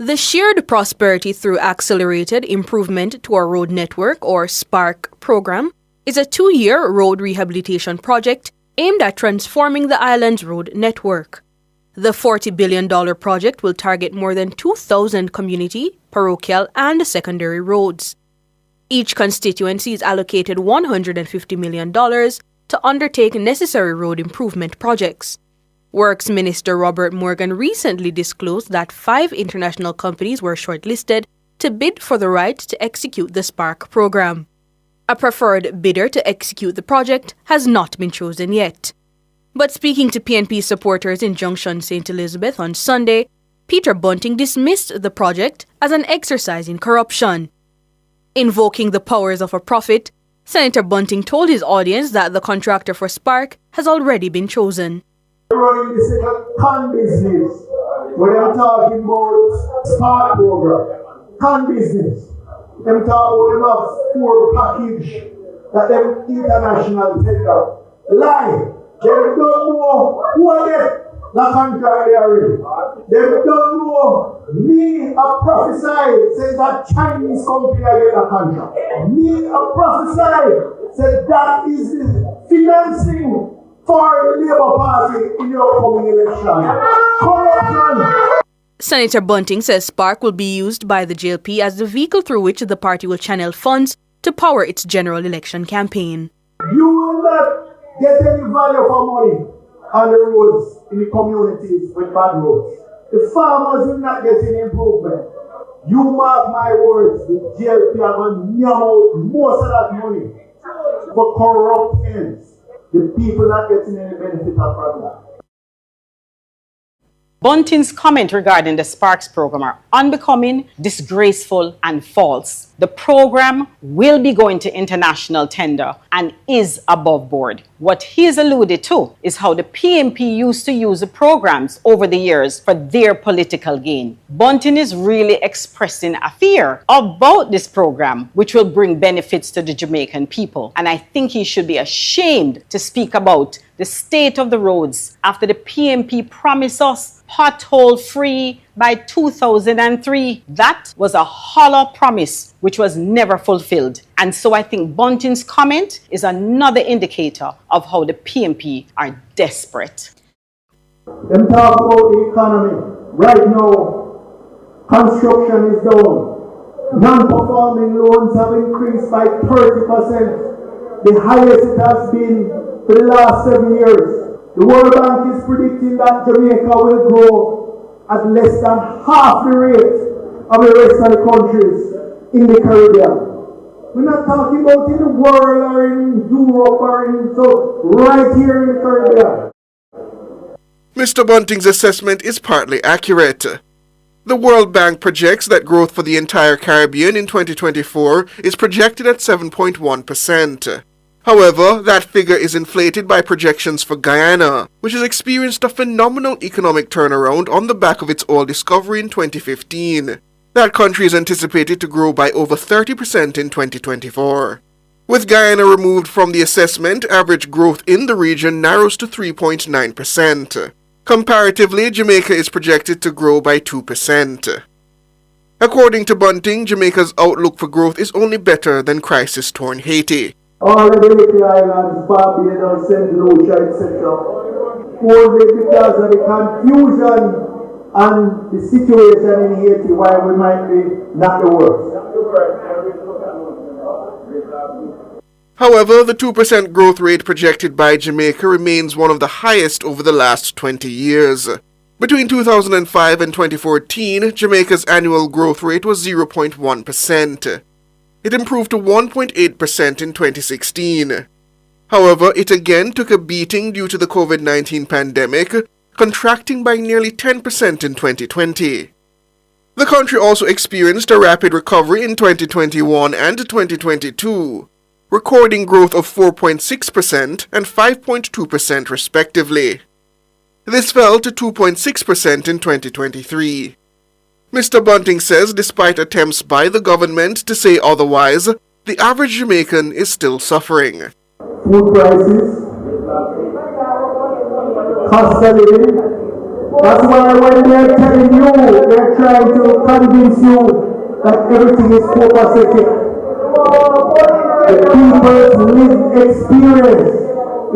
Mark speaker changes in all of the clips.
Speaker 1: The Shared Prosperity Through Accelerated Improvement to Our Road Network, or SPARK program, is a 2-year road rehabilitation project aimed at transforming the island's road network. The $40 billion project will target more than 2,000 community, parochial, and secondary roads. Each constituency is allocated $150 million to undertake necessary road improvement projects. Works Minister Robert Morgan recently disclosed that 5 international companies were shortlisted to bid for the right to execute the SPARK program. A preferred bidder to execute the project has not been chosen yet. But speaking to PNP supporters in Junction St. Elizabeth on Sunday, Peter Bunting dismissed the project as an exercise in corruption. Invoking the powers of a prophet, Senator Bunting told his audience that the contractor for SPARK has already been chosen.
Speaker 2: Running this con business, when I'm talking about SPARK program, con business, them talk about them a full package that them international tender. Lie, they don't know who I get the contract they are in. They don't know me a prophesy says that Chinese company I get the contract. Me a prophesy says that is the financing for the Labour Party in your upcoming election. Corruption.
Speaker 1: Senator Bunting says SPARK will be used by the JLP as the vehicle through which the party will channel funds to power its general election campaign.
Speaker 2: You will not get any value for money on the roads in the communities with bad roads. The farmers will not get any improvement. You mark my words, the JLP are going to out most of that money for corrupt ends. The people not getting any benefit from that.
Speaker 3: Bunting's comment regarding the Sparks program are unbecoming, disgraceful, and false. The program will be going to international tender and is above board. What he has alluded to is how the PNP used to use the programs over the years for their political gain. Bunting is really expressing a fear about this program, which will bring benefits to the Jamaican people. And I think he should be ashamed to speak about the state of the roads after the PNP promised us pothole-free by 2003. That was a hollow promise which was never fulfilled. And so I think Bunting's comment is another indicator of how the PNP are desperate.
Speaker 2: Them talk about the economy. Right now, construction is down. Non-performing loans have increased by 30%. The highest it has been for the last 7 years. The World Bank is predicting that Jamaica will grow at less than half the rate of the rest of the countries in the Caribbean. We're not talking about in the world or in Europe or in, so right here in the Caribbean.
Speaker 4: Mr. Bunting's assessment is partly accurate. The World Bank projects that growth for the entire Caribbean in 2024 is projected at 7.1%. However, that figure is inflated by projections for Guyana, which has experienced a phenomenal economic turnaround on the back of its oil discovery in 2015. That country is anticipated to grow by over 30% in 2024. With Guyana removed from the assessment, average growth in the region narrows to 3.9%. Comparatively, Jamaica is projected to grow by 2%. According to Bunting, Jamaica's outlook for growth is only better than crisis-torn Haiti.
Speaker 2: All of the little islands, Barbados, St. Lucia, etc. Only because of the confusion and the situation in Haiti, why we might be not the worst.
Speaker 4: However, the 2% growth rate projected by Jamaica remains one of the highest over the last 20 years. Between 2005 and 2014, Jamaica's annual growth rate was 0.1%. It improved to 1.8% in 2016. However, it again took a beating due to the COVID-19 pandemic, contracting by nearly 10% in 2020. The country also experienced a rapid recovery in 2021 and 2022, recording growth of 4.6% and 5.2% respectively. This fell to 2.6% in 2023. Mr. Bunting says despite attempts by the government to say otherwise, the average Jamaican is still suffering.
Speaker 2: Food prices, cost of living, That's why when they're telling you, they're trying to convince you that everything is copacetic. The people's lived experience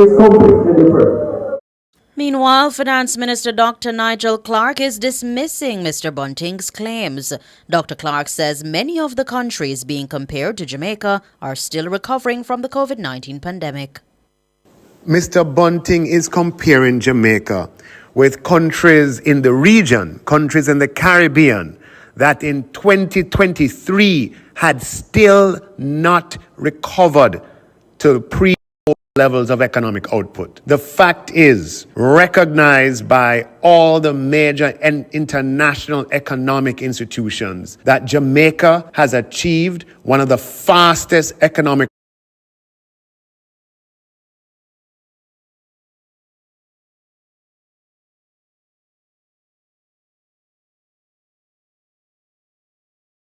Speaker 2: is completely different.
Speaker 5: Meanwhile, Finance Minister Dr. Nigel Clarke is dismissing Mr. Bunting's claims. Dr. Clarke says many of the countries being compared to Jamaica are still recovering from the COVID-19 pandemic.
Speaker 6: Mr. Bunting is comparing Jamaica with countries in the region, countries in the Caribbean, that in 2023 had still not recovered to pre levels of economic output. The fact is, recognized by all the major and international economic institutions, that Jamaica has achieved one of the fastest economic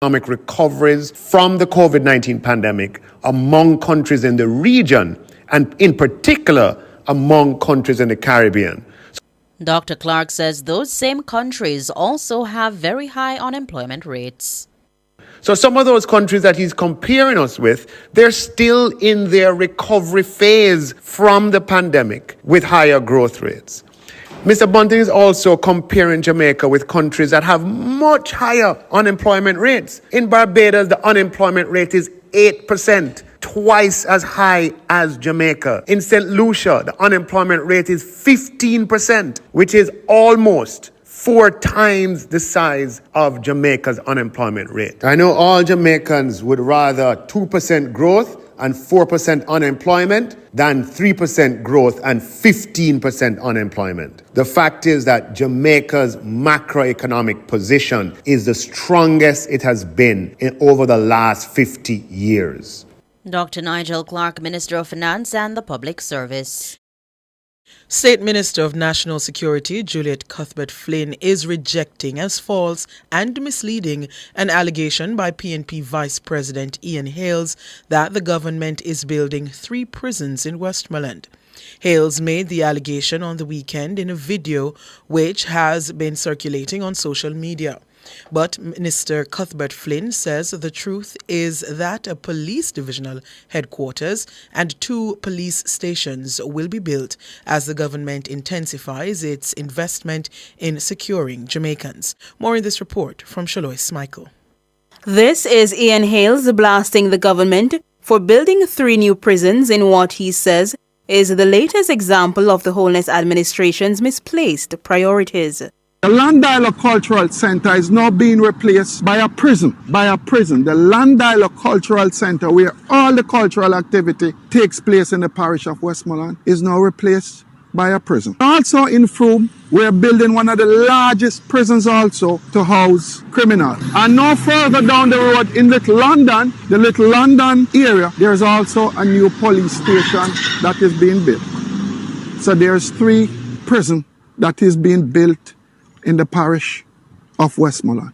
Speaker 6: recoveries from the COVID-19 pandemic among countries in the region, and in particular among countries in the Caribbean.
Speaker 5: Dr. Clarke says those same countries also have very high unemployment rates.
Speaker 6: So some of those countries that he's comparing us with, they're still in their recovery phase from the pandemic with higher growth rates. Mr. Bunting is also comparing Jamaica with countries that have much higher unemployment rates. In Barbados, the unemployment rate is 8%, twice as high as Jamaica. In St. Lucia, the unemployment rate is 15%, which is almost 4 times the size of Jamaica's unemployment rate. I know all Jamaicans would rather 2% growth and 4% unemployment than 3% growth and 15% unemployment. The fact is that Jamaica's macroeconomic position is the strongest it has been in over the last 50 years.
Speaker 5: Dr. Nigel Clarke, Minister of Finance and the Public Service.
Speaker 7: State Minister of National Security Juliet Cuthbert Flynn is rejecting as false and misleading an allegation by PNP Vice President Ian Hales that the government is building 3 prisons in Westmoreland. Hales made the allegation on the weekend in a video which has been circulating on social media. But Minister Cuthbert Flynn says the truth is that a police divisional headquarters and 2 police stations will be built as the government intensifies its investment in securing Jamaicans. More in this report from Shalois Michael.
Speaker 1: This is Ian Hales blasting the government for building 3 new prisons in what he says is the latest example of the Holness administration's misplaced priorities.
Speaker 2: The Land Dialogue Cultural Center is now being replaced by a prison. The Land Dialogue Cultural Center, where all the cultural activity takes place in the parish of Westmoreland, is now replaced by a prison. Also in Frome, we're building one of the largest prisons also to house criminals. And no further down the road in Little London, the Little London area, there's also a new police station that is being built. So there's 3 prisons that is being built in the parish of Westmoreland.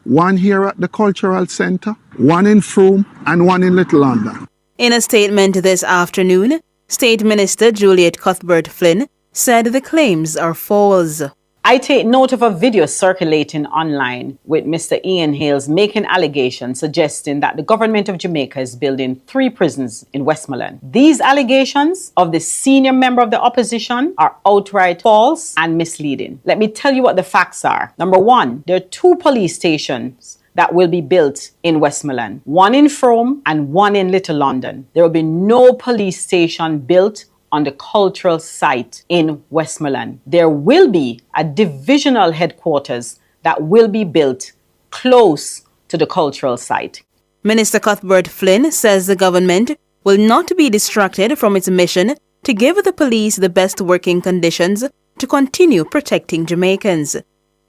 Speaker 2: 1 here at the Cultural Centre, 1 in Frome, and 1 in Little London.
Speaker 1: In a statement this afternoon, State Minister Juliet Cuthbert Flynn said the claims are false.
Speaker 3: I take note of a video circulating online with Mr. Ian Hales making allegations suggesting that the government of Jamaica is building 3 prisons in Westmoreland. These allegations of the senior member of the opposition are outright false and misleading. Let me tell you what the facts are. Number 1, there are 2 police stations that will be built in Westmoreland, 1 in Frome and 1 in Little London. There will be no police station built on the cultural site in Westmoreland. There will be a divisional headquarters that will be built close to the cultural site.
Speaker 1: Minister Cuthbert Flynn says the government will not be distracted from its mission to give the police the best working conditions to continue protecting Jamaicans.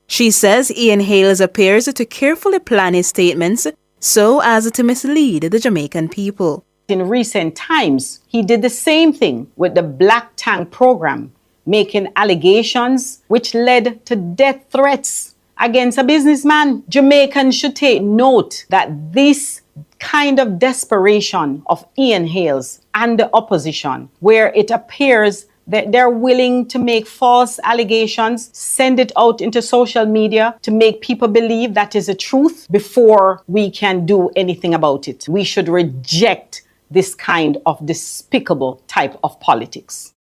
Speaker 1: She says Ian Hales appears to carefully plan his statements so as to mislead the Jamaican people.
Speaker 3: In recent times, he did the same thing with the Black Tank program, making allegations which led to death threats against a businessman. Jamaicans should take note that this kind of desperation of Ian Hales and the opposition, where it appears They're willing to make false allegations, send it out into social media to make people believe that is the truth before we can do anything about it. We should reject this kind of despicable type of politics.